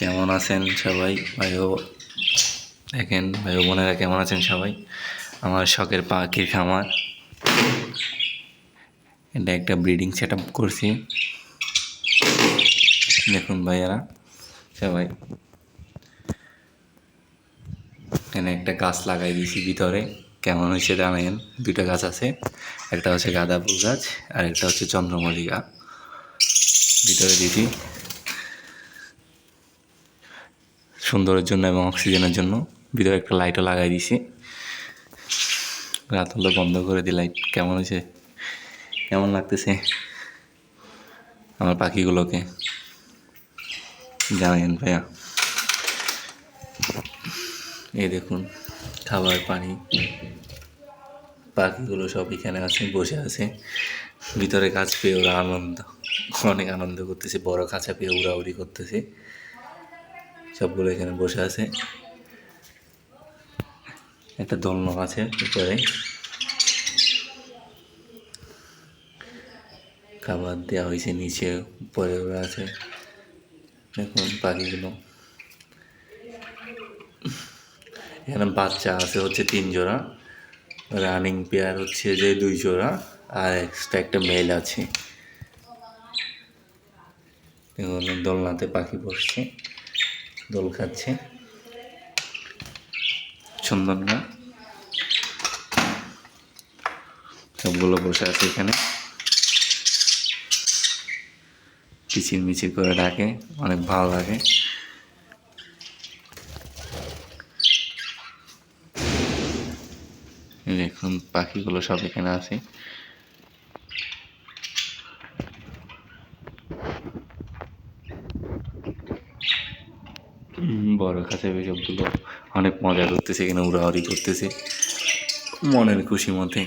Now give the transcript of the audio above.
কেমন আছেন সবাই ভাই ও দেখেন ভাই ও বোনেরা কেমন আছেন সবাই। আমার শখের পাখির খামার, এটা একটা ব্রিডিং সেট আপ করছি। দেখুন ভাইয়ারা সবাই, এখানে একটা গাছ লাগাই দিয়েছি ভিতরে। কেমন হয়েছে জানেন? দুইটা গাছ আছে, একটা হচ্ছে গাঁদা ফুল গাছ আর একটা হচ্ছে চন্দ্রমল্লিকা ভিতরে দিয়েছি সুন্দরের জন্য এবং অক্সিজেনের জন্য। ভিতরে একটা লাইটও লাগাই দিয়েছি, রাত হলে বন্ধ করে দিই লাইট। কেমন হয়েছে, কেমন লাগতেছে আমার পাখিগুলোকে জানেন ভাইয়া? এই দেখুন খাবার পানি, পাখিগুলো সব এখানে আছে, বসে আছে ভিতরে। গাছ পেয়ে ওরা অনেক আনন্দ করতেছে, বড় খাঁচা পেয়ে উড়াউড়ি করতেছে। সবগুলো এখানে বসে আছে, একটা দোলনা আছে উপরে, খাবার দেওয়া হয়েছে নিচে, উপরে ওরা আছে। দেখুন পাখিগুলো, এখানে বাচ্চা আছে হচ্ছে 3 জোড়া, রানিং পেয়ার হচ্ছে যে 2 জোড়া, আর এক্সট্রা একটা মেল আছে। দেখুন দোলনাতে পাখি বসছে, দোল খাচ্ছে, সুন্দর না? সবগুলো বসে আছে এখানে, কিচির মিচির করে ডাকে, অনেক ভালো লাগে। দেখুন পাখিগুলো সব এখানে আছে। বড় খাঁচা সবগুলো অনেক মজা করতেছে, এখানে উড়াউড়ি করতেছে মনের খুশি মতে।